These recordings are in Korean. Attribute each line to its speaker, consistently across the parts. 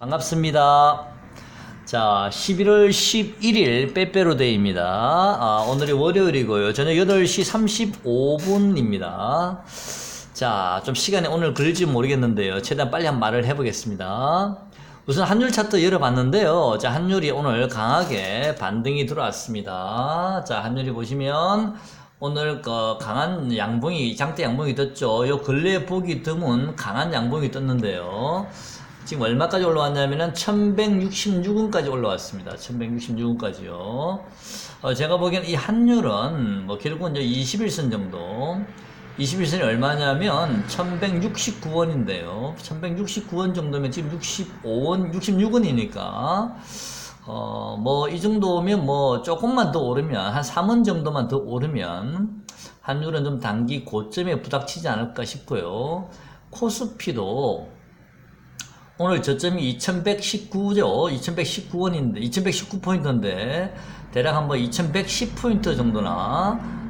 Speaker 1: 반갑습니다. 자, 11월 11일 빼빼로데이입니다. 오늘이 월요일이고요. 저녁 8시 35분입니다. 자, 좀 시간이 오늘 걸릴지 모르겠는데요. 최대한 빨리 한 말을 해보겠습니다. 우선 한율 차트 열어봤는데요. 자, 한율이 오늘 강하게 반등이 들어왔습니다. 자, 한율이 보시면 오늘 강한 양봉이, 장대 양봉이 떴죠. 요 근래에 보기 드문 강한 양봉이 떴는데요. 지금 얼마까지 올라왔냐면은 1166원까지 올라왔습니다. 1166원까지요. 제가 보기엔 이 한율은 결국은 이제 21선 정도. 21선이 얼마냐면 1169원인데요. 1169원 정도면 지금 65원, 66원이니까 이 정도면 조금만 더 오르면 한 3원 정도만 더 오르면 한율은 좀 단기 고점에 부닥치지 않을까 싶고요. 코스피도 오늘 저점이 2119죠. 2119원인데, 2119포인트인데, 대략 한번 2110포인트 정도나,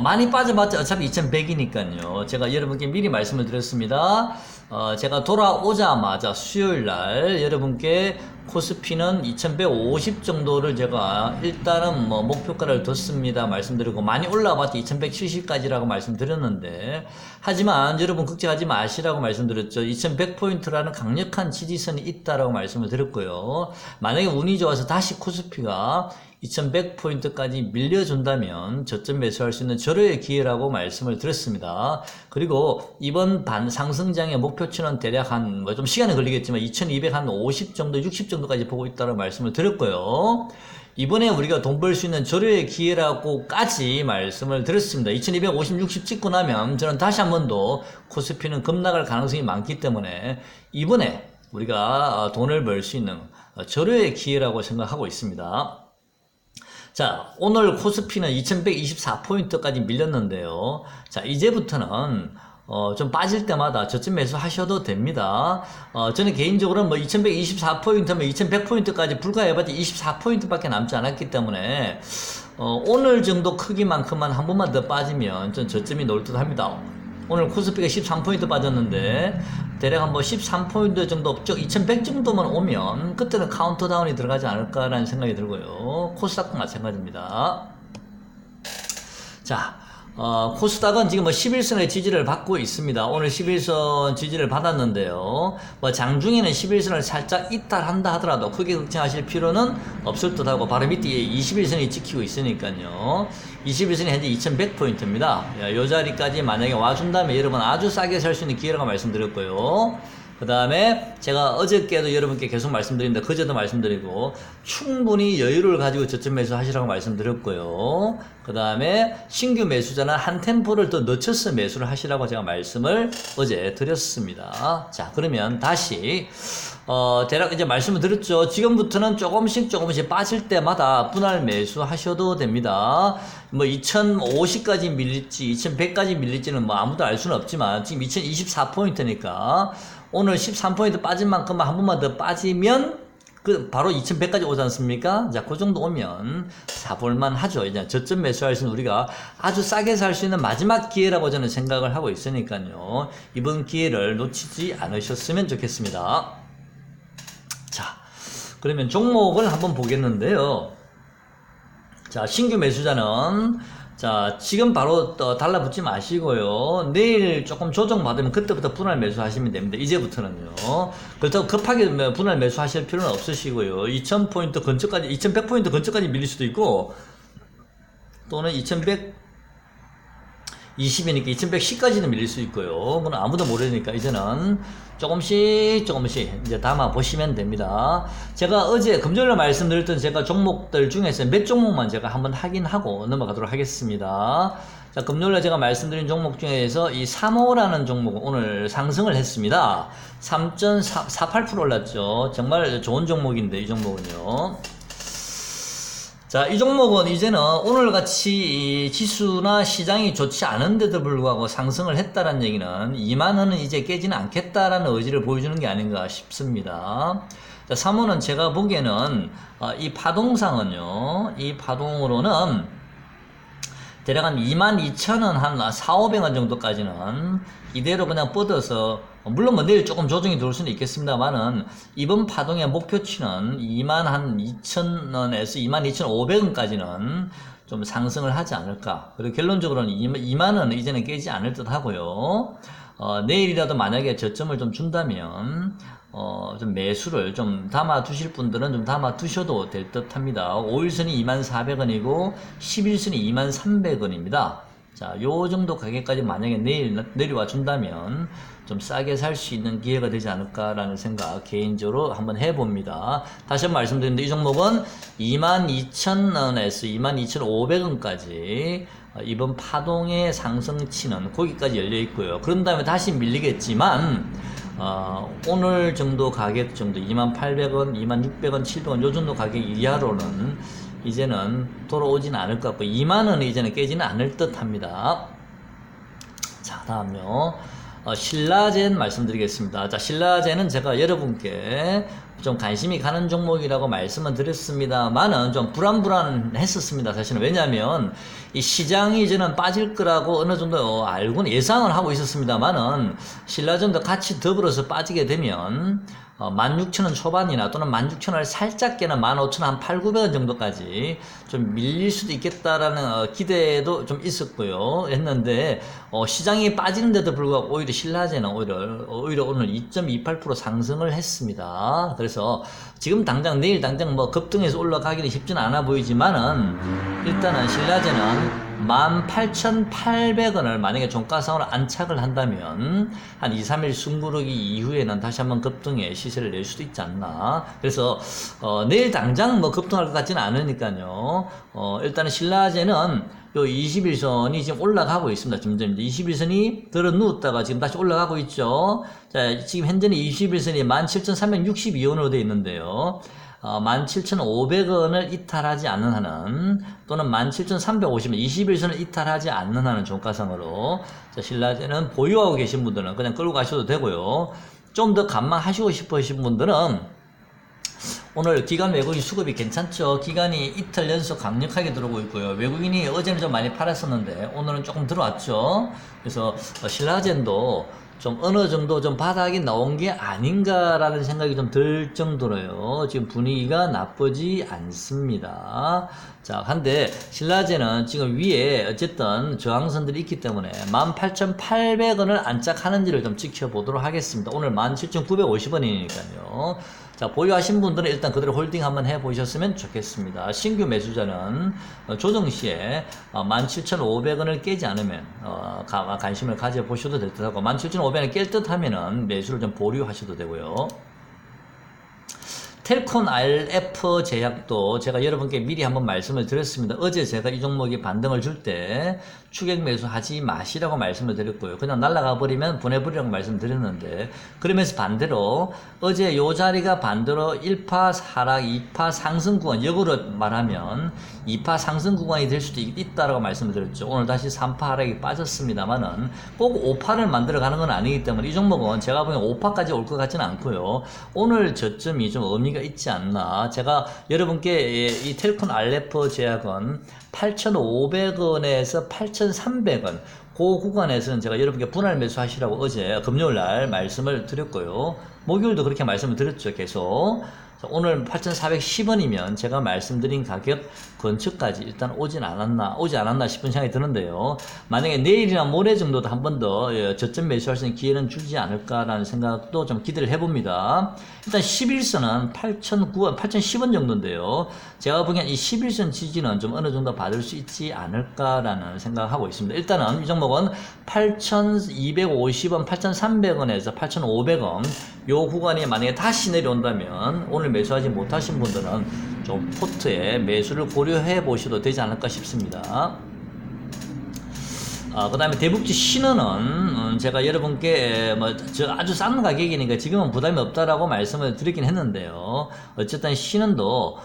Speaker 1: 많이 빠져봤자 어차피 2100이니까요. 제가 여러분께 미리 말씀을 드렸습니다. 제가 돌아오자마자 수요일 날 여러분께 코스피는 2150 정도를 제가 일단은 목표가를 뒀습니다. 말씀드리고 많이 올라봤자 2170까지라고 말씀드렸는데 하지만 여러분 걱정하지 마시라고 말씀드렸죠. 2100포인트라는 강력한 지지선이 있다라고 말씀을 드렸고요. 만약에 운이 좋아서 다시 코스피가 2100포인트까지 밀려준다면 저점 매수할 수 있는 절호의 기회라고 말씀을 드렸습니다. 그리고 이번 상승장의 목표치는 대략 좀 시간이 걸리겠지만 2250 정도, 60 정도까지 보고 있다고 말씀을 드렸고요. 이번에 우리가 돈 벌 수 있는 절호의 기회라고까지 말씀을 드렸습니다. 2250, 60 찍고 나면 저는 다시 한 번 더 코스피는 급락할 가능성이 많기 때문에 이번에 우리가 돈을 벌 수 있는 절호의 기회라고 생각하고 있습니다. 자, 오늘 코스피는 2124포인트까지 밀렸는데요. 자, 이제부터는 좀 빠질 때마다 저점 매수 하셔도 됩니다. 저는 개인적으로는 2124포인트면 2100포인트까지 불과해봤자 24포인트밖에 남지 않았기 때문에 오늘 정도 크기만큼만 한 번만 더 빠지면 전 저점이 놓을 듯 합니다. 오늘 코스피가 13포인트 빠졌는데 대략 한번 13포인트 정도, 즉 2100 정도만 오면 그때는 카운터다운이 들어가지 않을까라는 생각이 들고요. 코스닥도 마찬가지입니다. 자, 코스닥은 지금 11선의 지지를 받고 있습니다. 오늘 11선 지지를 받았는데요. 장중에는 11선을 살짝 이탈한다 하더라도 크게 걱정하실 필요는 없을 듯 하고 바로 밑에 21선이 찍히고 있으니까요. 21선이 현재 2100포인트입니다. 이 자리까지 만약에 와준다면 여러분 아주 싸게 살 수 있는 기회라고 말씀드렸고요. 그 다음에 제가 어저께도 여러분께 계속 말씀드립니다. 그제도 말씀드리고 충분히 여유를 가지고 저점 매수 하시라고 말씀드렸고요. 그 다음에 신규 매수자는 한 템포를 더 늦춰서 매수를 하시라고 제가 말씀을 어제 드렸습니다. 자, 그러면 다시 대략 이제 말씀을 드렸죠. 지금부터는 조금씩 빠질 때마다 분할 매수 하셔도 됩니다. 2050까지 밀릴지 2100까지 밀릴지는 아무도 알 수는 없지만 지금 2024포인트니까 오늘 13포인트 빠진 만큼만 한 번만 더 빠지면 바로 2100까지 오지 않습니까? 자, 그 정도 오면 사볼만 하죠. 이제 저점 매수할 수 있는 우리가 아주 싸게 살 수 있는 마지막 기회라고 저는 생각을 하고 있으니까요. 이번 기회를 놓치지 않으셨으면 좋겠습니다. 자, 그러면 종목을 한번 보겠는데요. 자, 신규 매수자는 자, 지금 바로 달라붙지 마시고요. 내일 조금 조정받으면 그때부터 분할 매수하시면 됩니다. 이제부터는요. 그렇다고 급하게 분할 매수하실 필요는 없으시고요. 2000포인트 근처까지, 2100포인트 근처까지 밀릴 수도 있고, 또는 2120이니까 2110까지는 밀릴 수 있고요. 그건 아무도 모르니까 이제는 조금씩 이제 담아 보시면 됩니다. 제가 어제 금요일에 말씀드렸던 제가 종목들 중에서 몇 종목만 제가 한번 확인하고 넘어가도록 하겠습니다. 자, 금요일에 제가 말씀드린 종목 중에서 이 3호라는 종목은 오늘 상승을 했습니다. 3.48% 올랐죠. 정말 좋은 종목인데 이 종목은요. 자, 이 종목은 이제는 오늘같이 지수나 시장이 좋지 않은데도 불구하고 상승을 했다는 얘기는 2만원은 이제 깨지는 않겠다라는 의지를 보여주는 게 아닌가 싶습니다. 자, 3호는 제가 보기에는 이 파동상은요, 이 파동으로는 대략 한 22,000원, 한 4, 500원 정도까지는 이대로 그냥 뻗어서, 물론 뭐 내일 조금 조정이 들어올 수는 있겠습니다만은, 이번 파동의 목표치는 22,000원에서 22,500원까지는 좀 상승을 하지 않을까. 그리고 결론적으로는 2만원 이제는 깨지 않을 듯 하고요. 내일이라도 만약에 저점을 좀 준다면, 좀 매수를 좀 담아 두실 분들은 좀 담아 두셔도 될 듯 합니다. 5일선이 24,000원이고, 10일선이 23,000원입니다. 자, 요 정도 가격까지 만약에 내일 내려와 준다면, 좀 싸게 살 수 있는 기회가 되지 않을까라는 생각 개인적으로 한번 해봅니다. 다시 한번 말씀드리는데 이 종목은 22,000원에서 22,500원까지 이번 파동의 상승치는 거기까지 열려 있고요. 그런 다음에 다시 밀리겠지만 오늘 정도 가격 정도 28,000원, 26,000원, 7,000원 요 정도 가격 이하로는 이제는 돌아오지는 않을 것 같고 2만원은 이제는 깨지는 않을 듯 합니다. 자, 다음요. 신라젠 말씀드리겠습니다. 자, 신라젠은 제가 여러분께 좀 관심이 가는 종목이라고 말씀을 드렸습니다만은 좀 불안했었습니다. 사실은. 왜냐하면 이 시장이 이제는 빠질 거라고 어느 정도 알고는 예상을 하고 있었습니다만은 신라젠도 같이 더불어서 빠지게 되면 16,000원 초반이나 또는 16,000원을 살짝 깨는 15,000원 한 8,900원 정도까지 좀 밀릴 수도 있겠다라는 기대도 좀 있었고요. 했는데 시장이 빠지는데도 불구하고 오히려 신라젠은 오히려 오늘 2.28% 상승을 했습니다. 그래서 지금 당장 내일 당장 뭐 급등해서 올라가기는 쉽지는 않아 보이지만은 일단은 신라젠은 18,800원을 만약에 종가상으로 안착을 한다면 한 2, 3일 숨고르기 이후에는 다시 한번 급등의 시세를 낼 수도 있지 않나. 그래서 내일 당장 뭐 급등할 것 같지는 않으니까요. 일단은 신라젠은 요 21선이 지금 올라가고 있습니다. 점점 21선이 들어 누웠다가 지금 다시 올라가고 있죠. 자, 지금 현재는 21선이 17,362원으로 되어 있는데요. 17,500원을 이탈하지 않는 한은 또는 17,350원 21선을 이탈하지 않는 한은 종가상으로 자, 신라젠은 보유하고 계신 분들은 그냥 끌고 가셔도 되고요. 좀 더 감망하시고 싶으신 분들은 오늘 기관 외국인 수급이 괜찮죠. 기관이 이틀 연속 강력하게 들어오고 있고요. 외국인이 어제는 좀 많이 팔았었는데 오늘은 조금 들어왔죠. 그래서 신라젠도 좀 어느 정도 좀 바닥이 나온 게 아닌가라는 생각이 좀 들 정도로요. 지금 분위기가 나쁘지 않습니다. 자, 한데 신라젠은 지금 위에 어쨌든 저항선들이 있기 때문에 18,800원을 안착하는지를 좀 지켜보도록 하겠습니다. 오늘 17,950원이니까요. 자, 보유하신 분들은 일단 그대로 홀딩 한번 해보셨으면 좋겠습니다. 신규 매수자는 조정 시에 17,500원을 깨지 않으면 관심을 가져보셔도 될 듯하고 17,500원을 깰 듯하면은 매수를 좀 보류하셔도 되고요. 텔콘 RF 제약도 제가 여러분께 미리 한번 말씀을 드렸습니다. 어제 제가 이 종목이 반등을 줄 때 추격 매수 하지 마시라고 말씀을 드렸고요. 그냥 날아가 버리면 보내버리라고 말씀드렸는데 그러면서 반대로 어제 요 자리가 반대로 1파 하락, 2파 상승 구간, 역으로 말하면 2파 상승 구간이 될 수도 있다라고 말씀을 드렸죠. 오늘 다시 3파 하락이 빠졌습니다만은 꼭 5파를 만들어 가는 건 아니기 때문에 이 종목은 제가 보기엔 5파까지 올 것 같지는 않고요. 오늘 저점이 좀 의미가 있지 않나. 제가 여러분께 이 텔콘 RF 제약은 8,500원에서 8,300원 그 구간에서는 제가 여러분께 분할 매수하시라고 어제 금요일날 말씀을 드렸고요. 목요일도 그렇게 말씀을 드렸죠. 계속. 오늘 8,410원이면 제가 말씀드린 가격 근처까지 일단 오지 않았나 싶은 생각이 드는데요. 만약에 내일이나 모레 정도도 한 번 더 저점 매수할 수 있는 기회는 주지 않을까라는 생각도 좀 기대를 해봅니다. 일단 11선은 8,009원, 8,010원 정도인데요. 제가 보기엔 이 11선 지지는 좀 어느 정도 받을 수 있지 않을까라는 생각을 하고 있습니다. 일단은 이 종목은 8,250원, 8,300원에서 8,500원 요 구간이 만약에 다시 내려온다면 오늘 매수하지 못하신 분들은 좀 포트에 매수를 고려해 보셔도 되지 않을까 싶습니다. 그 다음에 대북지 신흥은 제가 여러분께 아주 싼 가격이니까 지금은 부담이 없다라고 말씀을 드리긴 했는데요. 어쨌든 신흥도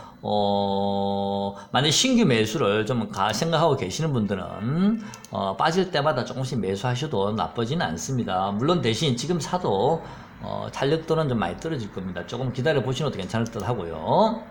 Speaker 1: 만약 신규 매수를 좀 생각하고 계시는 분들은 빠질 때마다 조금씩 매수하셔도 나쁘지는 않습니다. 물론 대신 지금 사도 탄력도는 좀 많이 떨어질 겁니다. 조금 기다려 보시는 것도 괜찮을 듯 하고요.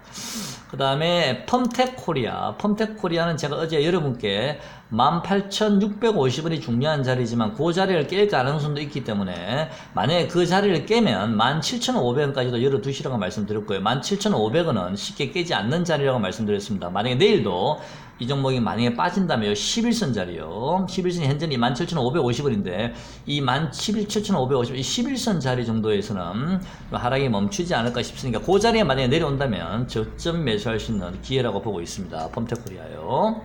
Speaker 1: 그 다음에 펌텍코리아. 펌텍코리아는 제가 어제 여러분께 18,650원이 중요한 자리지만 그 자리를 깰 가능성도 있기 때문에 만약에 그 자리를 깨면 17,500원까지도 열어두시라고 말씀드렸고요. 17,500원은 쉽게 깨지 않는 자리라고 말씀드렸습니다. 만약에 내일도 이 종목이 만약에 빠진다면 11선 자리요. 11선이 현재는 17,550원인데 이 17,550원, 이 11선 자리 정도에서는 하락이 멈추지 않을까 싶으니까 그 자리에 만약에 내려온다면 저점 매수할 수 있는 기회라고 보고 있습니다. 펌텍코리아요.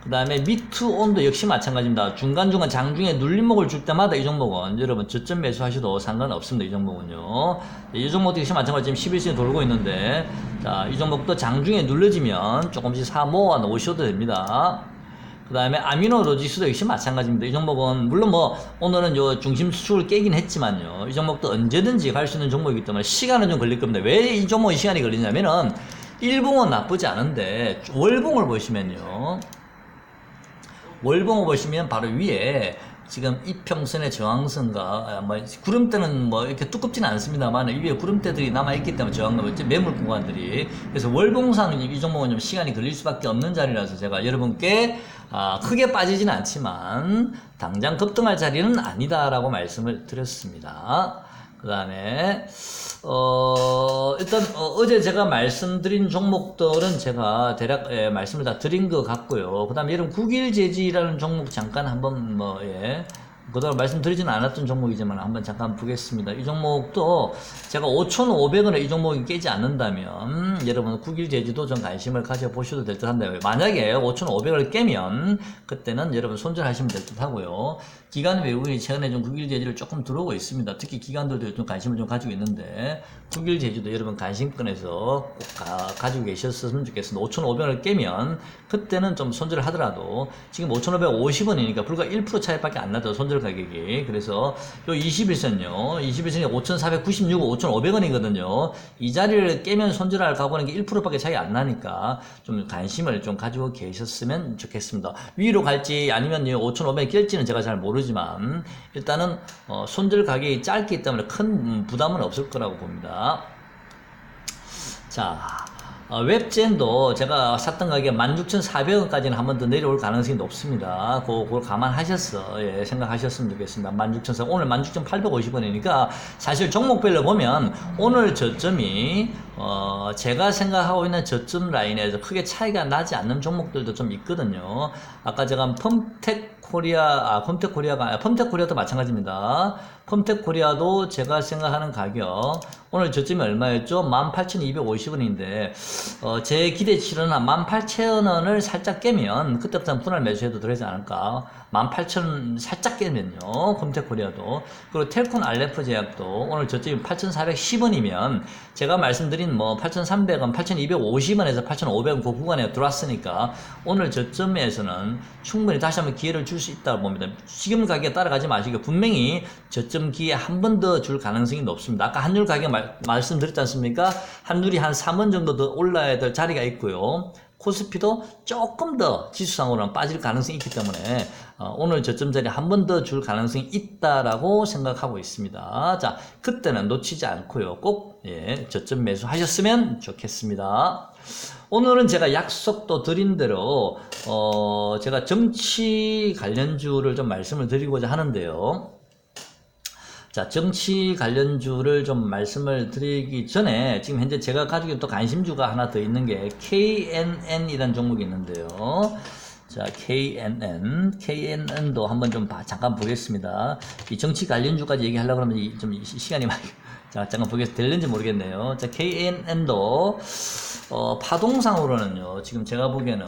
Speaker 1: 그 다음에 미투온도 역시 마찬가지입니다. 중간중간 장중에 눌림목을 줄 때마다 이 종목은 여러분 저점 매수하셔도 상관없습니다. 이 종목은요. 이 종목도 역시 마찬가지 지금 11선이 돌고 있는데 자, 이 종목도 장중에 눌러지면 조금씩 사 모아 놓으셔도 됩니다. 그 다음에 아미노로직스도 역시 마찬가지입니다. 이 종목은 물론 뭐 오늘은 요 중심 수축을 깨긴 했지만요. 이 종목도 언제든지 갈 수 있는 종목이기 때문에 시간은 좀 걸릴 겁니다. 왜 이 종목이 시간이 걸리냐면은 일봉은 나쁘지 않은데 월봉을 보시면요. 월봉을 보시면 바로 위에 지금 이평선의 저항선과 뭐 구름대는 뭐 이렇게 두껍지는 않습니다만 위에 구름대들이 남아있기 때문에 저항과 매물 구간들이 그래서 월봉상 이 종목은 좀 시간이 걸릴 수밖에 없는 자리라서 제가 여러분께 크게 빠지지는 않지만 당장 급등할 자리는 아니다라고 말씀을 드렸습니다. 그 다음에 일단 어제 제가 말씀드린 종목들은 제가 대략 말씀을 다 드린 것 같고요. 그 다음에 여러분 국일제지라는 종목 잠깐 한번 그동안 말씀드리지는 않았던 종목이지만 한번 잠깐 보겠습니다. 이 종목도 제가 5,500원에 이 종목이 깨지 않는다면 여러분 국일제지도 좀 관심을 가져보셔도 될 듯 한데요. 만약에 5,500원을 깨면 그때는 여러분 손절하시면 될 듯 하고요. 기관 외국인이 최근에 좀 국일제지를 조금 들어오고 있습니다. 특히 기관들도 좀 관심을 좀 가지고 있는데 국일제지도 여러분 관심권에서 꼭 가지고 계셨으면 좋겠습니다. 5,500원을 깨면 그때는 좀 손절을 하더라도 지금 5,550원이니까 불과 1% 차이밖에 안 나죠. 손절 가격이. 그래서 요 21선요. 21선이 5,496원, 5,500원이거든요. 이 자리를 깨면 손절할 각오는 게 1%밖에 차이 안 나니까 좀 관심을 좀 가지고 계셨으면 좋겠습니다. 위로 갈지 아니면 5,500원 깰지는 제가 잘 모르지만 일단은 손절 가격이 짧기 때문에 큰 부담은 없을 거라고 봅니다. 자, 웹젠도 제가 샀던 가격에 16,400원까지는 한 번 더 내려올 가능성이 높습니다. 그걸 감안하셔서 생각하셨으면 좋겠습니다. 16,400원, 오늘 16,850원이니까 사실 종목별로 보면 오늘 저점이 제가 생각하고 있는 저점 라인에서 크게 차이가 나지 않는 종목들도 좀 있거든요. 아까 제가 펌텍코리아도 마찬가지입니다. 펌텍코리아도 제가 생각하는 가격 오늘 저점이 얼마였죠? 18,250원인데 제 기대치로는 18,000원을 살짝 깨면 그때부터 분할 매수해도 들어가지 않을까. 18,000원 살짝 깨면요. 컴텍코리아도. 그리고 텔콘 알레프 제약도 오늘 저점이 8,410원이면 제가 말씀드린 8,300원, 8,250원에서 8,500원 그 구간에 들어왔으니까 오늘 저점에서는 충분히 다시 한번 기회를 줄 수 있다고 봅니다. 지금 가격에 따라가지 마시고 분명히 저점 기회 한 번 더 줄 가능성이 높습니다. 아까 환율 가격 말씀드렸지 않습니까? 환율이 한 3원 정도 더 올라야 될 자리가 있고요. 코스피도 조금 더 지수상으로는 빠질 가능성이 있기 때문에 오늘 저점 자리 한 번 더 줄 가능성이 있다라고 생각하고 있습니다. 자, 그때는 놓치지 않고요. 꼭 저점 매수하셨으면 좋겠습니다. 오늘은 제가 약속도 드린 대로 제가 정치 관련주를 좀 말씀을 드리고자 하는데요. 자, 정치 관련주를 좀 말씀을 드리기 전에 지금 현재 제가 가지고 있는 또 관심주가 하나 더 있는 게 KNN이라는 종목이 있는데요. 자, KNN도 한번 좀 잠깐 보겠습니다. 이 정치 관련주까지 얘기하려고 하면 좀 시간이 많이 자, 잠깐 보겠습니다. 될는지 모르겠네요. 자, KNN도 파동상으로는요, 지금 제가 보기에는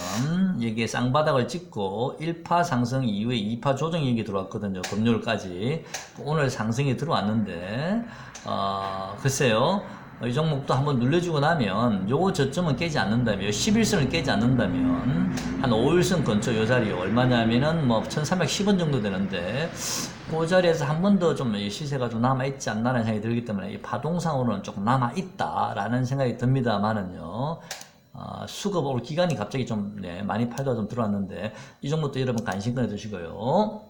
Speaker 1: 여기에 쌍바닥을 찍고 1파 상승 이후에 2파 조정이 여기 들어왔거든요. 금요일까지. 오늘 상승이 들어왔는데, 글쎄요. 이 종목도 한번 눌러주고 나면 요거 저점은 깨지 않는다면 11선을 깨지 않는다면 한 5일선 근처 요 자리 얼마냐면은 1310원 정도 되는데 그 자리에서 한 번 더 좀 시세가 좀 남아있지 않나라는 생각이 들기 때문에 이 파동상으로는 조금 남아있다라는 생각이 듭니다만은요. 수급 올 기간이 갑자기 좀 많이 팔다가 좀 들어왔는데 이 종목도 여러분 관심권에 두시고요.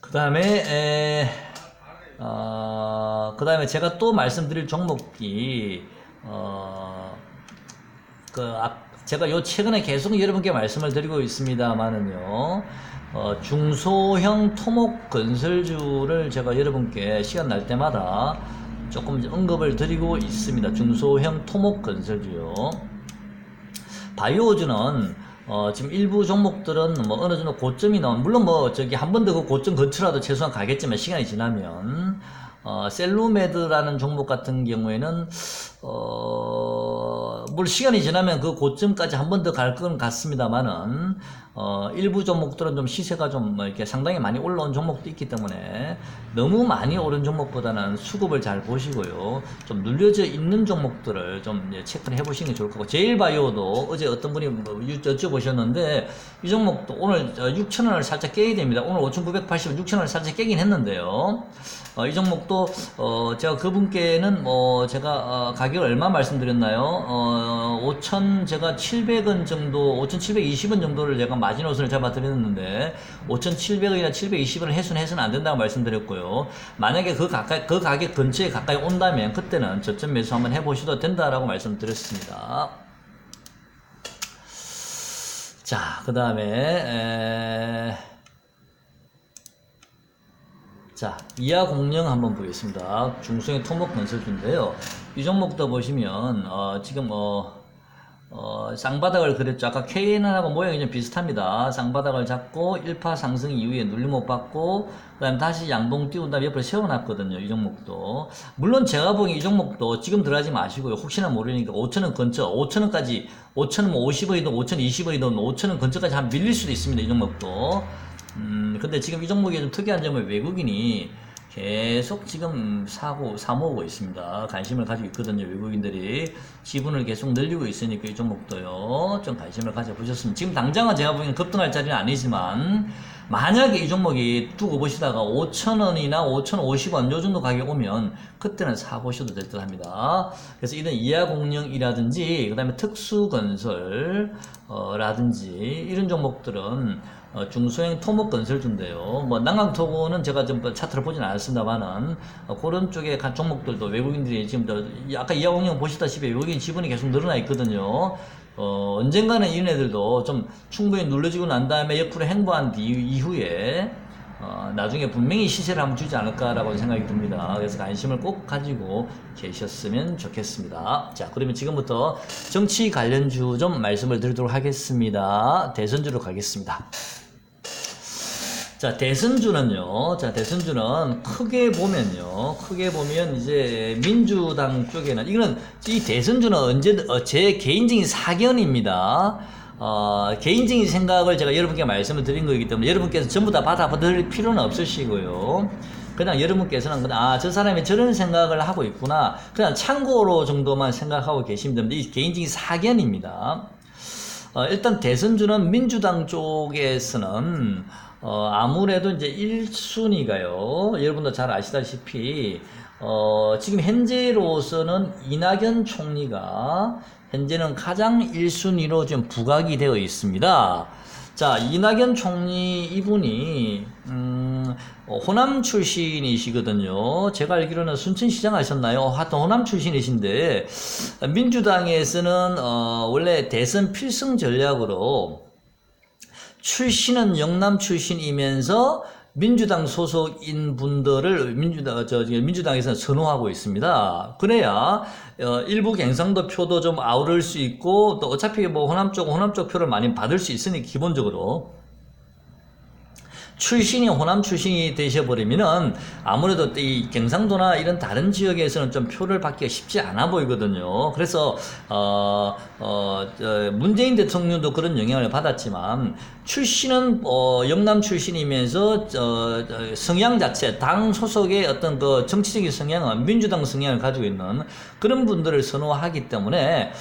Speaker 1: 그 다음에 그 다음에 제가 또 말씀드릴 종목이, 제가 요 최근에 계속 여러분께 말씀을 드리고 있습니다만은요, 중소형 토목 건설주를 제가 여러분께 시간 날 때마다 조금 언급을 드리고 있습니다. 중소형 토목 건설주요. 바이오주는 지금 일부 종목들은 뭐 어느 정도 고점이 나온, 물론 뭐 저기 한 번 더 그 고점 근처라도 최소한 가겠지만 시간이 지나면 셀루메드라는 종목 같은 경우에는 물론 시간이 지나면 그 고점까지 한 번 더 갈 건 같습니다만은 일부 종목들은 좀 시세가 좀 이렇게 상당히 많이 올라온 종목도 있기 때문에 너무 많이 오른 종목보다는 수급을 잘 보시고요. 좀 눌려져 있는 종목들을 좀 체크를 해보시는 게 좋을 거고, 제일바이오도 어제 어떤 분이 여쭤보셨는데 이 종목도 오늘 6,000원을 살짝 깨야 됩니다. 오늘 5,980원 6,000원을 살짝 깨긴 했는데요. 이 종목도 제가 그분께는 제가 가격을 얼마 말씀드렸나요? 5,000 제가 700원 정도, 5,720원 정도를 제가 마지노선을 잡아드렸는데 5,700원이나 720원을 해서는 안 된다고 말씀드렸고요. 만약에 그 가격 근처에 가까이 온다면 그때는 저점 매수 한번 해보셔도 된다라고 말씀드렸습니다. 자, 그 다음에 자, 이하공령 한번 보겠습니다. 중소형 토목 건설주인데요. 이 종목도 보시면 지금 쌍바닥을 그렸죠. 아까 KN하고 모양이 좀 비슷합니다. 쌍바닥을 잡고 1파 상승 이후에 눌림 못 받고 그 다음에 다시 양봉 띄운 다음에 옆으로 세워놨거든요. 이 종목도. 물론 제가 보기엔 이 종목도 지금 들어가지 마시고요. 혹시나 모르니까 5,000원 근처, 5,000원까지, 5,000원 뭐 50원이든 5,020원이든 5,000원 근처까지 한 밀릴 수도 있습니다. 이 종목도. 근데 지금 이 종목이 좀 특이한 점은 외국인이 계속 지금 사모으고 있습니다. 관심을 가지고 있거든요. 외국인들이 지분을 계속 늘리고 있으니까 이 종목도요. 좀 관심을 가져보셨으면. 지금 당장은 제가 보기에는 급등할 자리는 아니지만 만약에 이 종목이 두고 보시다가 5,000원이나 5,050원 요 정도 가격 오면 그때는 사보셔도 될 듯 합니다. 그래서 이런 이하공령이라든지 그 다음에 특수건설 라든지 이런 종목들은 중소형 토목 건설주인데요. 뭐 난강토고는 제가 좀 차트를 보진 않았습니다만은 그런 쪽의 종목들도 외국인들이 지금 아까 이하공령 보시다시피 외국인 지분이 계속 늘어나 있거든요. 언젠가는 이런 애들도 좀 충분히 눌러지고 난 다음에 옆으로 행보한 이후에 나중에 분명히 시세를 한번 주지 않을까라고 생각이 듭니다. 그래서 관심을 꼭 가지고 계셨으면 좋겠습니다. 자, 그러면 지금부터 정치 관련주 좀 말씀을 드리도록 하겠습니다. 대선주로 가겠습니다. 자, 대선주는요. 자, 대선주는 크게 보면 이제 민주당 쪽에는 이거는 이 대선주는 제 개인적인 사견입니다. 개인적인 생각을 제가 여러분께 말씀을 드린 거기 때문에 여러분께서 전부 다 받아들일 필요는 없으시고요. 그냥 여러분께서는 저 사람이 저런 생각을 하고 있구나. 그냥 참고로 정도만 생각하고 계시면 됩니다. 이 개인적인 사견입니다. 일단 대선주는 민주당 쪽에서는 아무래도 이제 1순위가요. 여러분도 잘 아시다시피 지금 현재로서는 이낙연 총리가 현재는 가장 1순위로 지금 부각이 되어 있습니다. 자, 이낙연 총리 이분이 호남 출신이시거든요. 제가 알기로는 순천시장 하셨나요? 하여튼 호남 출신이신데 민주당에서는 원래 대선 필승 전략으로 출신은 영남 출신이면서 민주당 소속인 분들을 민주당에서는 선호하고 있습니다. 그래야 일부 경상도 표도 좀 아우를 수 있고 또 어차피 뭐 호남 쪽 표를 많이 받을 수 있으니 기본적으로 출신이 호남 출신이 되셔버리면은 아무래도 이 경상도나 이런 다른 지역에서는 좀 표를 받기가 쉽지 않아 보이거든요. 그래서 문재인 대통령도 그런 영향을 받았지만 출신은 영남 출신이면서 성향 자체 당 소속의 어떤 그 정치적인 성향은 민주당 성향을 가지고 있는 그런 분들을 선호하기 때문에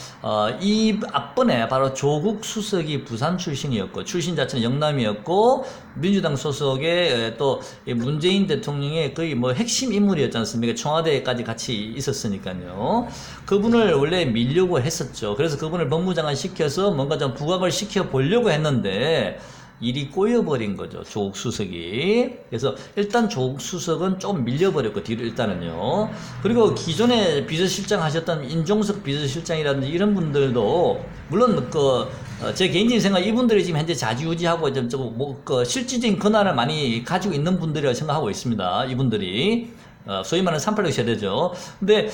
Speaker 1: 이 앞번에 바로 조국 수석이 부산 출신이었고 출신 자체는 영남이었고 민주당 소속의 또 문재인 대통령의 거의 뭐 핵심 인물이었지 않습니까? 청와대까지 같이 있었으니까요. 그분을 원래 밀려고 했었죠. 그래서 그분을 법무장관 시켜서 뭔가 좀 부각을 시켜 보려고 했는데 일이 꼬여버린 거죠. 조국 수석이. 그래서 일단 조국 수석은 좀 밀려버렸고, 뒤로 일단은요. 그리고 기존에 비서실장 하셨던 임종석 비서실장이라든지 이런 분들도, 물론 제 개인적인 생각, 이분들이 지금 현재 자지우지하고 실질적인 권한을 많이 가지고 있는 분들이라고 생각하고 있습니다. 이분들이. 소위 말하는 386 세대죠. 근데,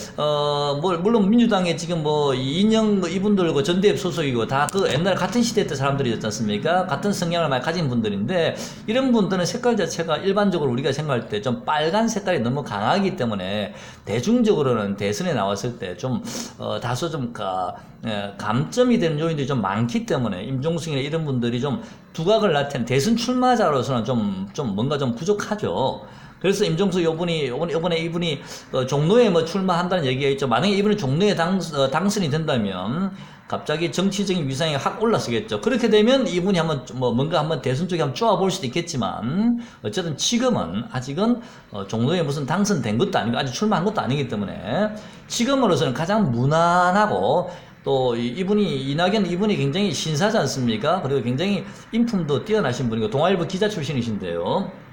Speaker 1: 물론 민주당에 지금 이인영 이분들과 전대협 소속이고 다 옛날 같은 시대 때 사람들이었지 않습니까? 같은 성향을 많이 가진 분들인데, 이런 분들은 색깔 자체가 일반적으로 우리가 생각할 때 좀 빨간 색깔이 너무 강하기 때문에, 대중적으로는 대선에 나왔을 때 다소 감점이 되는 요인들이 좀 많기 때문에, 임종승이나 이런 분들이 좀 두각을 나타낸 대선 출마자로서는 뭔가 좀 부족하죠. 그래서 임종석 이번에 이분이 종로에 출마한다는 얘기가 있죠. 만약에 이분이 종로에 당선이 된다면 갑자기 정치적인 위상이 확 올라서겠죠. 그렇게 되면 이분이 뭔가 한번 대선 쪽에 한번 쪼아볼 수도 있겠지만, 어쨌든 지금은 아직은 종로에 무슨 당선된 것도 아니고 아직 출마한 것도 아니기 때문에 지금으로서는 가장 무난하고, 또 이낙연 이분이 굉장히 신사지 않습니까? 그리고 굉장히 인품도 뛰어나신 분이고 동아일보 기자 출신이신데요.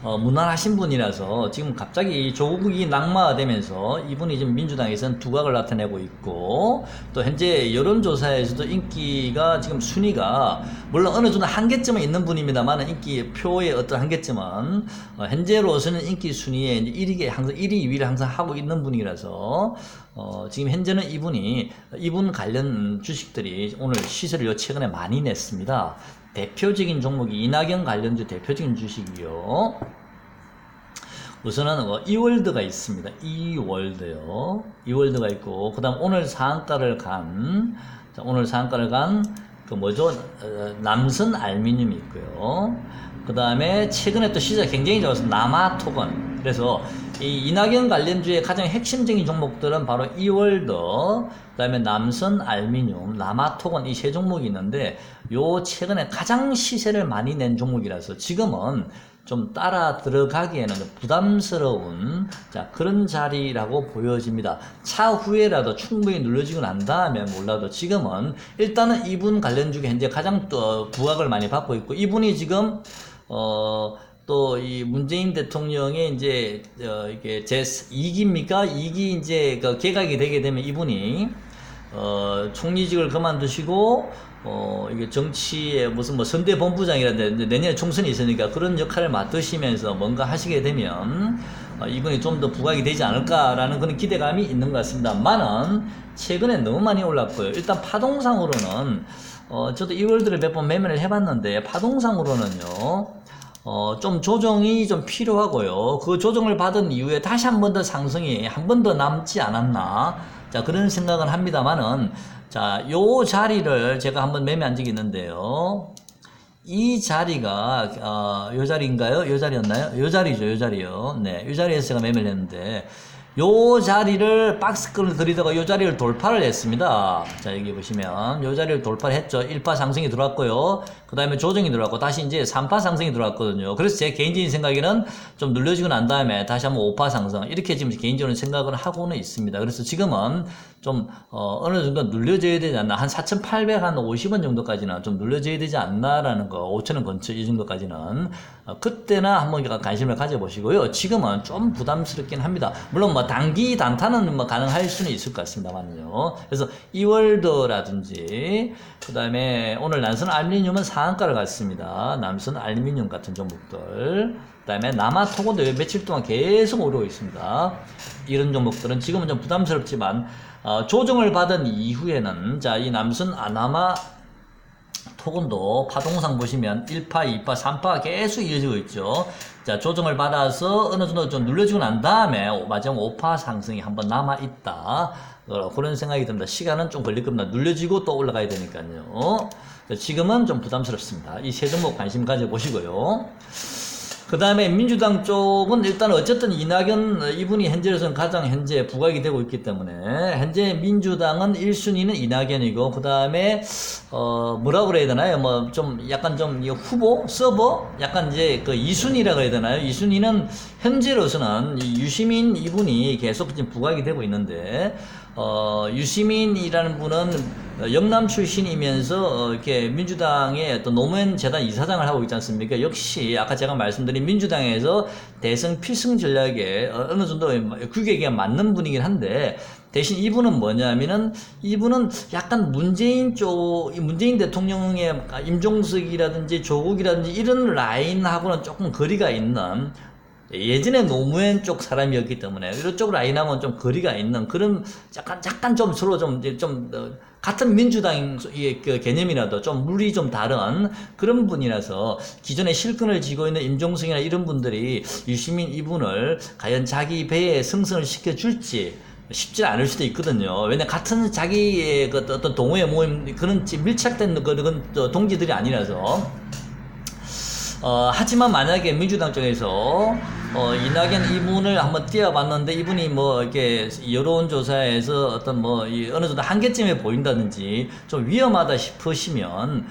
Speaker 1: 무난하신 분이라서 지금 갑자기 조국이 낙마되면서 이분이 지금 민주당에서는 두각을 나타내고 있고, 또 현재 여론조사에서도 인기가 지금 순위가 물론 어느 정도 한계점은 있는 분입니다만, 인기 표의 어떤 한계점은 현재로서는 인기 순위에 1위, 2위를 항상 하고 있는 분이라서 지금 현재는 이분 관련 주식들이 오늘 시세를 최근에 많이 냈습니다. 대표적인 종목이 이낙연 관련주 대표적인 주식이요. 우선은 이월드가 있습니다. 이월드요. 이월드가 있고, 그 다음 오늘 상한가를 간 남선 알미늄이 있고요. 그 다음에 최근에 또 시세가 굉장히 좋아서 남아토건. 그래서 이 이낙연 관련주의 가장 핵심적인 종목들은 바로 이월드, 그 다음에 남선 알미늄, 남아토건, 이 세 종목이 있는데, 요 최근에 가장 시세를 많이 낸 종목이라서 지금은 좀 따라 들어가기에는 부담스러운 그런 자리라고 보여집니다. 차후에라도 충분히 눌러지고 난 다음에 몰라도 지금은 일단은 이분 관련주가 현재 가장 부각을 많이 받고 있고, 이분이 지금 또 이 문재인 대통령의 이제 이게 제 2기입니까? 2기 이제 개각이 되게 되면 이분이 총리직을 그만두시고 이게 정치의 무슨 선대 본부장이라는데 내년에 총선이 있으니까 그런 역할을 맡으시면서 뭔가 하시게 되면 이분이 좀 더 부각이 되지 않을까라는 그런 기대감이 있는 것 같습니다만은 최근에 너무 많이 올랐고요. 일단 파동상으로는 저도 이월드를 몇 번 매매를 해봤는데, 파동상으로는요 좀 조정이 좀 필요하고요. 그 조정을 받은 이후에 다시 한 번 더 상승이 한 번 더 남지 않았나, 그런 생각은 합니다만은, 요 자리를 제가 한번 매매한 적이 있는데요. 이 자리가 요 자리인가요? 요 자리였나요? 요 자리죠, 요 자리요. 네, 요 자리에서 제가 매매를 했는데, 요 자리를 박스권을 그리다가 요 자리를 돌파를 했습니다. 여기 보시면 요 자리를 돌파를 했죠. 1파 상승이 들어왔고요. 그 다음에 조정이 들어왔고 다시 이제 3파 상승이 들어왔거든요. 그래서 제 개인적인 생각에는 좀 눌려지고 난 다음에 다시 한번 5파 상승, 이렇게 지금 개인적으로 생각을 하고는 있습니다. 그래서 지금은 좀 어느 정도 눌려져야 되지 않나, 한 4,850원 정도까지는 좀 눌려져야 되지 않나라는 거, 5,000원 근처 이 정도까지는 그때나 한번 관심을 가져보시고요. 지금은 좀 부담스럽긴 합니다. 물론 단기 단타는 가능할 수는 있을 것 같습니다만요. 그래서 이월드라든지, 그 다음에 오늘 남선 알미늄은 상한가를 갔습니다. 남선 알미늄 같은 종목들. 그 다음에 남아토건도 며칠 동안 계속 오르고 있습니다. 이런 종목들은 지금은 좀 부담스럽지만 조정을 받은 이후에는 이 남선 남아 토건도 파동상 보시면 1파, 2파, 3파 계속 이어지고 있죠. 조정을 받아서 어느 정도 좀 눌러주고 난 다음에 마지막 5파 상승이 한번 남아있다. 그런 생각이 듭니다. 시간은 좀 걸릴 겁니다. 눌려지고 또 올라가야 되니까요. 지금은 좀 부담스럽습니다. 이 세 종목 관심 가져보시고요. 그 다음에 민주당 쪽은 일단 어쨌든 이낙연 이분이 현재로서는 가장 현재 부각이 되고 있기 때문에 현재 민주당은 1순위는 이낙연이고, 그 다음에 뭐라고 그래야 되나요? 좀 약간 좀 후보 서버 약간 이제 2순위라고 해야 되나요? 2순위는 현재로서는 유시민 이분이 계속 지금 부각이 되고 있는데, 유시민이라는 분은 영남 출신이면서 이렇게 민주당의 어떤 노무현 재단 이사장을 하고 있지 않습니까? 역시 아까 제가 말씀드린 민주당에서 대선 필승 전략에 어느 정도 규격에 맞는 분이긴 한데, 대신 이분은 뭐냐면은 이분은 약간 문재인 대통령의 임종석이라든지 조국이라든지 이런 라인하고는 조금 거리가 있는, 예전에 노무현 쪽 사람이었기 때문에 이쪽 라인하고는 좀 거리가 있는 그런 약간 좀 서로 좀 같은 민주당의 그 개념이라도 좀 물이 좀 다른 그런 분이라서 기존에 실권을 쥐고 있는 임종석이나 이런 분들이 유시민 이분을 과연 자기 배에 승선을 시켜줄지 쉽지 않을 수도 있거든요. 왜냐 같은 자기의 그 어떤 동호회 모임 그런 밀착된 그런 동지들이 아니라서. 하지만 만약에 민주당 쪽에서 이낙연 이분을 한번 띄워봤는데 이분이 뭐 이렇게 여론조사에서 어떤 뭐 어느 정도 한계점에 보인다든지 좀 위험하다 싶으시면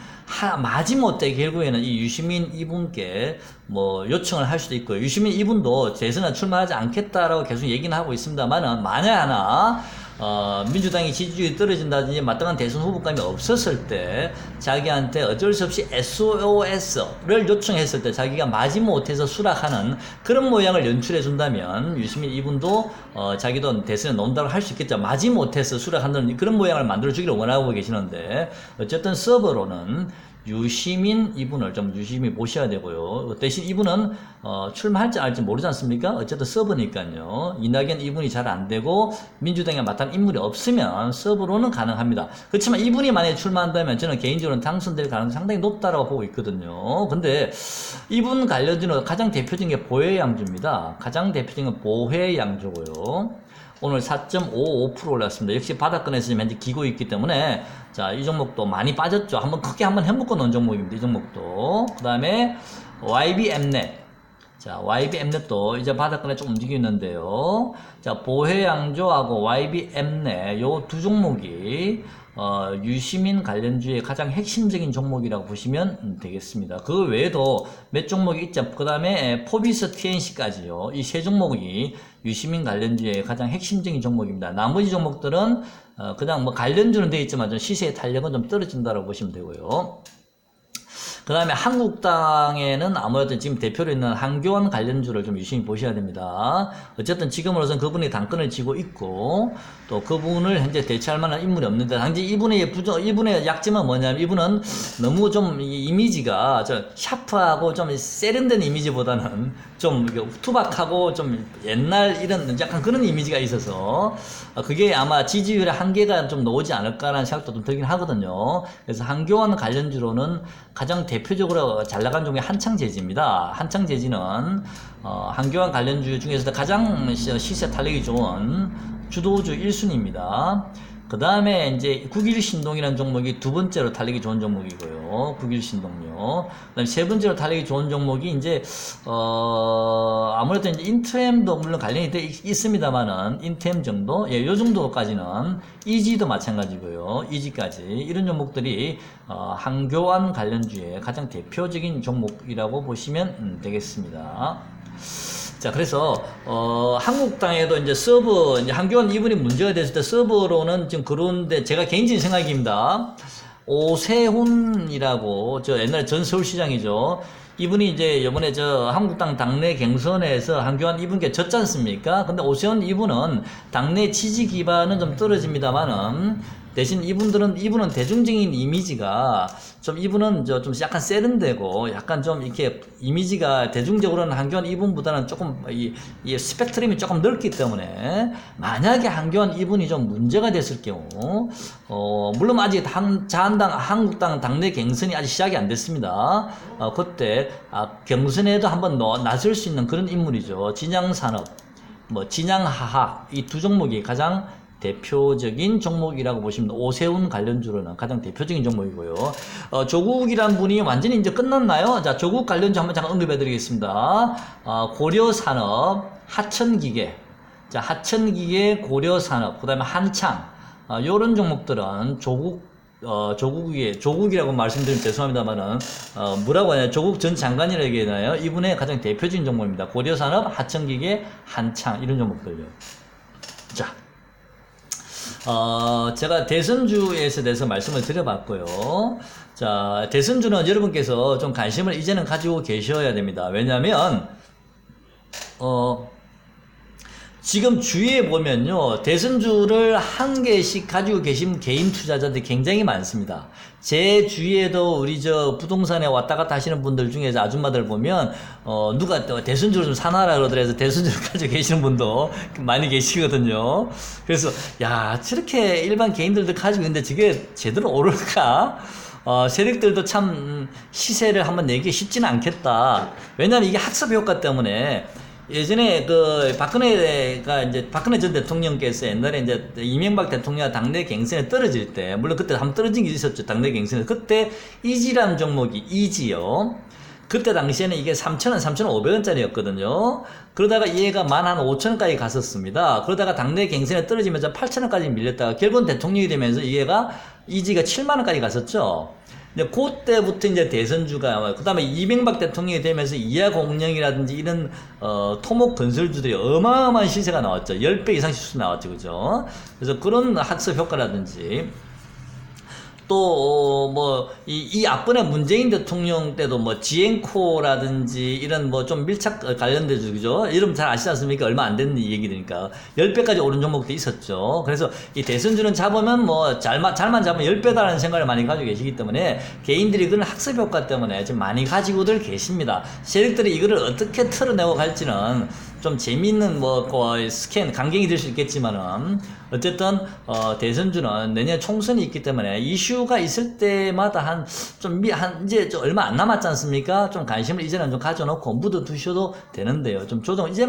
Speaker 1: 마지못해 결국에는 이 유시민 이분께 뭐 요청을 할 수도 있고요. 유시민 이분도 대선에 출마하지 않겠다라고 계속 얘기는 하고 있습니다만은 만약 하나 민주당이 지지율이 떨어진다든지 마땅한 대선 후보감이 없었을 때 자기한테 어쩔 수 없이 SOS를 요청했을 때 자기가 마지못해서 수락하는 그런 모양을 연출해 준다면 유시민 이분도 자기도 대선에 논다고 할 수 있겠죠. 마지못해서 수락한다는 그런 모양을 만들어 주기를 원하고 계시는데, 어쨌든 서버로는 유시민 이분을 좀 유심히 보셔야 되고요. 대신 이분은 출마할지 알지 모르지 않습니까? 어쨌든 서버니까요. 이낙연 이분이 잘 안 되고 민주당에 마땅한 인물이 없으면 서버로는 가능합니다. 그렇지만 이분이 만약에 출마한다면 저는 개인적으로는 당선될 가능성이 상당히 높다라고 보고 있거든요. 근데 이분 관련주는 가장 대표적인 게 보혜양주입니다. 가장 대표적인 건 보혜양주고요. 오늘 4.55% 올랐습니다. 역시 바닥권에서 지금 현재 기고 있기 때문에 자, 이 종목도 많이 빠졌죠. 크게 한번 해먹고 놓은 종목입니다. 이 종목도. 그 다음에 YBMnet. 자, YBM넷도 이제 바닥권에 좀 움직이고 있는데요. 자, 보혜양조하고 YBMnet 요 두 종목이 유시민 관련주의 가장 핵심적인 종목이라고 보시면 되겠습니다. 그 외에도 몇 종목이 있죠. 그 다음에 포비스 TNC까지요. 이 세 종목이 유시민 관련주의 가장 핵심적인 종목입니다. 나머지 종목들은 그냥 뭐 관련주는 되어 있지만 좀 시세의 탄력은 좀 떨어진다고 보시면 되고요. 그 다음에 한국당에는 아무래도 지금 대표로 있는 한교안 관련주를 좀 유심히 보셔야 됩니다. 어쨌든 지금으로선 그분이 당권을 쥐고 있고 또 그분을 현재 대체할 만한 인물이 없는데, 단지 이분의 약점은 뭐냐면 이분은 너무 좀 이미지가 좀 샤프하고 좀 세련된 이미지보다는 좀 투박하고 좀 옛날 이런 약간 그런 이미지가 있어서 그게 아마 지지율의 한계가 좀 나오지 않을까라는 생각도 좀 들긴 하거든요. 그래서 한교안 관련주로는 가장 대표적으로 잘 나간 종목이 한창제지입니다. 한창제지는 한교안 관련주 중에서도 가장 시세 탄력이 좋은 주도주 1순위입니다. 그 다음에 이제 9.1신동이라는 종목이 두 번째로 탄력이 좋은 종목이고요. 9.1신동요. 그 다음에 세 번째로 탄력이 좋은 종목이 이제, 아무래도 이제 인트엠도 물론 관련이 있습니다만은, 인트엠 정도? 예, 요 정도까지는, 이지도 마찬가지고요. 이지까지. 이런 종목들이, 한교안 관련주의 가장 대표적인 종목이라고 보시면 되겠습니다. 자, 그래서 한국당에도 이제 서버, 이제 한교안 이분이 문제가 됐을 때 서버로는 지금 그런데 제가 개인적인 생각입니다. 오세훈이라고 저 옛날에 전 서울시장이죠. 이분이 이제 이번에 저 한국당 당내 경선에서 한교안 이분께 졌지 않습니까? 근데 오세훈 이분은 당내 지지 기반은 좀 떨어집니다만은 대신 이분은 대중적인 이미지가 좀 이분은 좀 약간 세련되고 약간 좀 이렇게 이미지가 대중적으로는 한교안 이분보다는 조금 이 스펙트럼이 조금 넓기 때문에 만약에 한교안 이분이 좀 문제가 됐을 경우 물론 아직 한국당 당내 경선이 아직 시작이 안 됐습니다. 그때 경선에도 한번 나설 수 있는 그런 인물이죠. 진양산업, 진양화학 이 두 종목이 가장 대표적인 종목이라고 보시면 오세훈 관련주로는 가장 대표적인 종목이고요. 조국이란 분이 완전히 이제 끝났나요? 자, 조국 관련주 한번 잠깐 언급해 드리겠습니다. 고려산업, 하천기계. 자, 하천기계, 고려산업, 그 다음에 한창. 요런 종목들은 조국이라고 말씀드리면 죄송합니다만은, 뭐라고 하냐, 조국 전 장관이라고 얘기하나요? 이분의 가장 대표적인 종목입니다. 고려산업, 하천기계, 한창, 이런 종목들요. 자. 제가 대선주에 대해서 말씀을 드려봤고요. 자, 대선주는 여러분께서 좀 관심을 이제는 가지고 계셔야 됩니다. 왜냐하면 지금 주위에 보면요, 대선주를 한 개씩 가지고 계신 개인 투자자들이 굉장히 많습니다. 제 주위에도 우리 부동산에 왔다 갔다 하시는 분들 중에서 아줌마들 보면, 누가 대선주를 좀 사놔라 그러더라도 대선주를 가지고 계시는 분도 많이 계시거든요. 그래서, 야, 저렇게 일반 개인들도 가지고 있는데 저게 제대로 오를까? 세력들도 참 시세를 한번 내기 쉽지는 않겠다. 왜냐면 이게 학습 효과 때문에 예전에 박근혜 전 대통령께서 옛날에 이제 이명박 대통령 당내 갱신에 떨어질 때, 물론 그때 한번 떨어진 게 있었죠. 당내 갱신에. 그때 이지라는 종목이 이지요. 그때 당시에는 이게 3,000원, 3,500원짜리였거든요. 그러다가 얘가 15,000원까지 갔었습니다. 그러다가 당내 갱신에 떨어지면서 8,000원까지 밀렸다가 결국은 대통령이 되면서 이지가 7만원까지 갔었죠. 근데 그때부터 이제 대선주가, 그 다음에 이명박 대통령이 되면서 이하공령이라든지 이런, 토목 건설주들이 어마어마한 시세가 나왔죠. 10배 이상 시세 나왔죠. 그죠? 그래서 그런 학습 효과라든지, 또, 이 앞번에 문재인 대통령 때도 지엔코라든지 이런 좀 밀착 관련된 그죠? 이름 잘 아시지 않습니까? 얼마 안 되는 얘기들이니까. 10배까지 오른 종목도 있었죠. 그래서 이 대선주는 잡으면 잘만 잡으면 10배다라는 생각을 많이 가지고 계시기 때문에 개인들이 그런 학습 효과 때문에 지금 많이 가지고들 계십니다. 세력들이 이거를 어떻게 털어내고 갈지는 좀 재미있는 스캔, 강경이 될 수 있겠지만은, 어쨌든, 대선주는 내년 총선이 있기 때문에 이슈가 있을 때마다 이제 얼마 안 남았지 않습니까? 좀 관심을 이제는 좀 가져놓고 묻어두셔도 되는데요. 좀 이제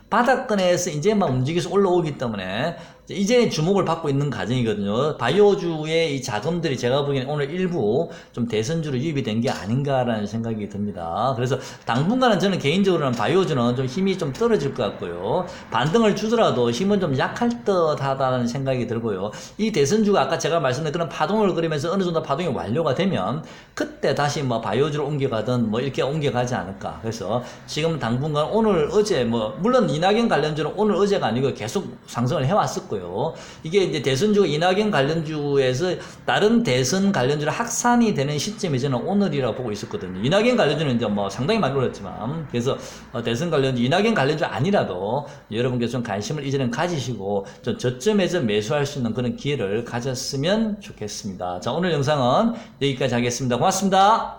Speaker 1: 바닥권에서 이제 움직여서 올라오기 때문에, 이제 주목을 받고 있는 과정이거든요. 바이오주의 이 자금들이 제가 보기에는 오늘 일부 좀 대선주로 유입이 된 게 아닌가라는 생각이 듭니다. 그래서 당분간은 저는 개인적으로는 바이오주는 좀 힘이 좀 떨어질 것 같고요. 반등을 주더라도 힘은 좀 약할 듯 하다는 생각이 들고요. 이 대선주가 아까 제가 말씀드린 그런 파동을 그리면서 어느 정도 파동이 완료가 되면 그때 다시 바이오주로 옮겨가든 이렇게 옮겨가지 않을까. 그래서 지금 당분간 오늘 어제 물론 이낙연 관련주는 오늘 어제가 아니고 계속 상승을 해왔을 거예요. 이게 이제 대선주가 이낙연 관련주에서 다른 대선 관련주로 확산이 되는 시점이 저는 오늘이라고 보고 있었거든요. 이낙연 관련주는 이제 상당히 많이 올랐지만, 그래서 대선 관련주, 이낙연 관련주 아니라도 여러분께서 좀 관심을 이제는 가지시고 좀 저점에서 매수할 수 있는 그런 기회를 가졌으면 좋겠습니다. 자, 오늘 영상은 여기까지 하겠습니다. 고맙습니다.